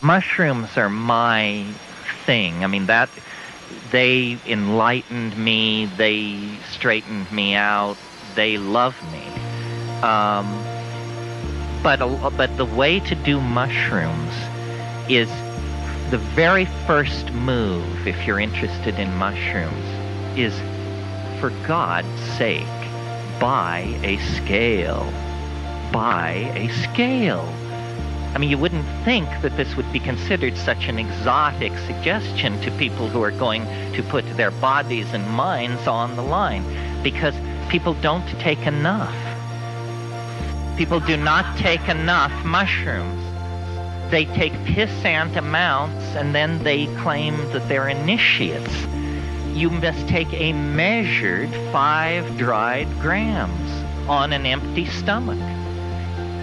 Mushrooms are my thing. I mean, they enlightened me, they straightened me out, they love me. But the way to do mushrooms is the very first move, if you're interested in mushrooms, is, for God's sake, buy a scale. Buy a scale. I mean, you wouldn't think that this would be considered such an exotic suggestion to people who are going to put their bodies and minds on the line, because people don't take enough. People do not take enough mushrooms. They take pissant amounts and then they claim that they're initiates. You must take a measured 5 dried grams on an empty stomach.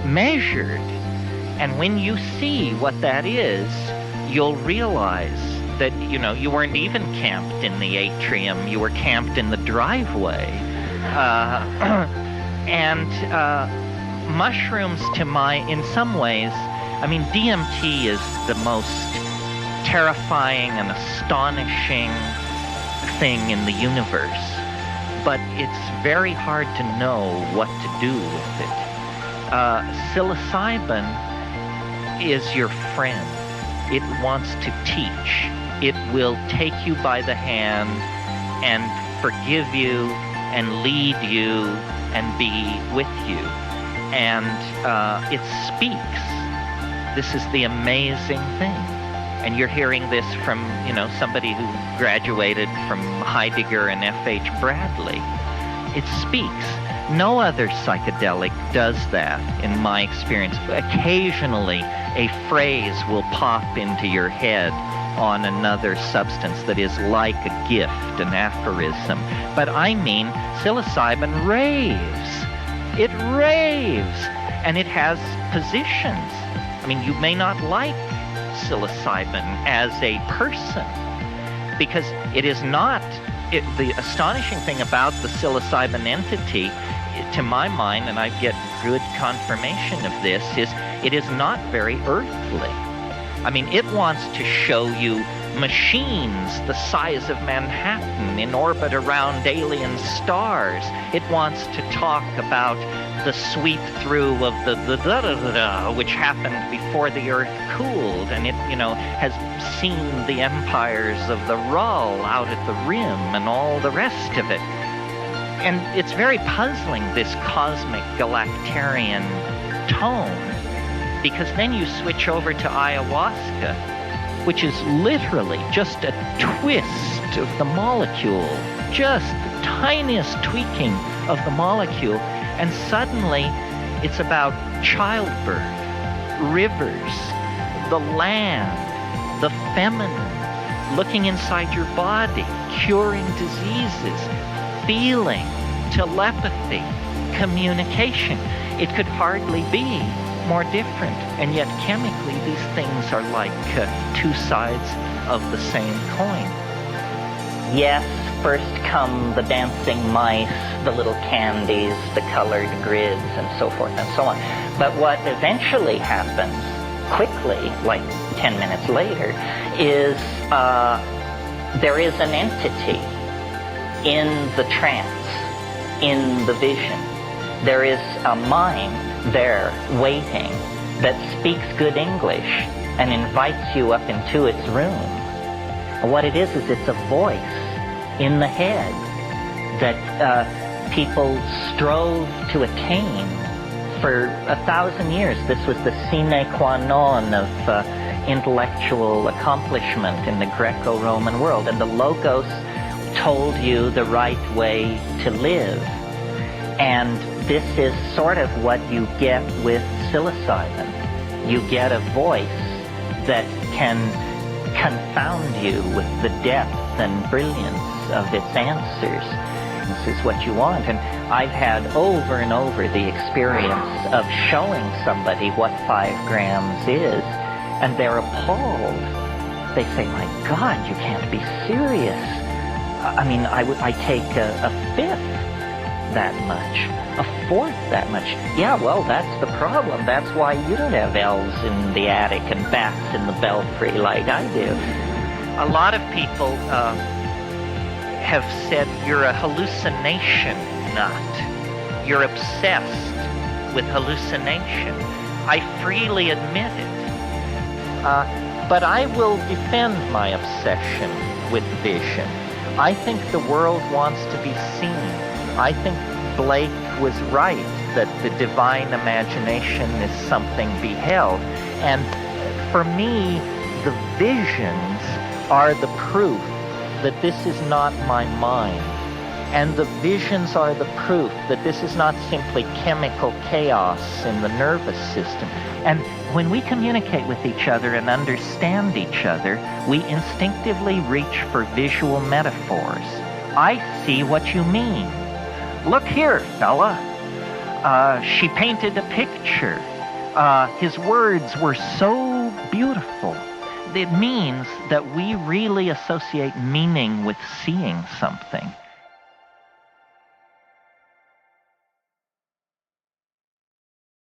Measured. And when you see what that is, you'll realize that, you weren't even camped in the atrium. You were camped in the driveway. Mushrooms, in some ways, I mean, DMT is the most terrifying and astonishing thing in the universe. But it's very hard to know what to do with it. Psilocybin is your friend. It wants to teach. It will take you by the hand and forgive you and lead you and be with you. And it speaks. This is the amazing thing. And you're hearing this from, somebody who graduated from Heidegger and F.H. Bradley. It speaks. No other psychedelic does that, in my experience. Occasionally, a phrase will pop into your head on another substance that is like a gift, an aphorism. But I mean, psilocybin raves. It raves. And it has positions. I mean, you may not like psilocybin as a person, because it is not... the astonishing thing about the psilocybin entity, to my mind, and I get good confirmation of this, is it is not very earthly. I mean, it wants to show you machines the size of Manhattan in orbit around alien stars. It wants to talk about the sweep through of the which happened before the Earth cooled, and it, has seen the empires of the Rull out at the rim and all the rest of it. And it's very puzzling, this cosmic galactarian tone, because then you switch over to ayahuasca, which is literally just a twist of the molecule, just the tiniest tweaking of the molecule, and suddenly it's about childbirth, rivers, the land, the feminine, looking inside your body, curing diseases, feeling, telepathy, communication. It could hardly be more different, and yet chemically these things are like two sides of the same coin. Yes, first come the dancing mice, the little candies, the colored grids, and so forth and so on. But what eventually happens, quickly, like 10 minutes later, is there is an entity in the trance, in the vision. There is a mind there waiting that speaks good English and invites you up into its room. What it is it's a voice in the head that people strove to attain for 1,000 years. This was the sine qua non of intellectual accomplishment in the Greco-Roman world, and the Logos told you the right way to live. And this is sort of what you get with psilocybin. You get a voice that can confound you with the depth and brilliance of its answers. This is what you want. And I've had over and over the experience of showing somebody what 5 grams is, and they're appalled. They say, my God, you can't be serious. I mean, I take a fifth. that much, a fourth that much. Yeah, well, that's the problem. That's why you don't have elves in the attic and bats in the belfry like I do. A lot of people have said you're a hallucination nut. You're obsessed with hallucination. I freely admit it. But I will defend my obsession with vision. I think the world wants to be seen. I think Blake was right that the divine imagination is something beheld. And for me, the visions are the proof that this is not my mind. And the visions are the proof that this is not simply chemical chaos in the nervous system. And when we communicate with each other and understand each other, we instinctively reach for visual metaphors. I see what you mean. Look here, fella. She painted a picture. His words were so beautiful. It means that we really associate meaning with seeing something.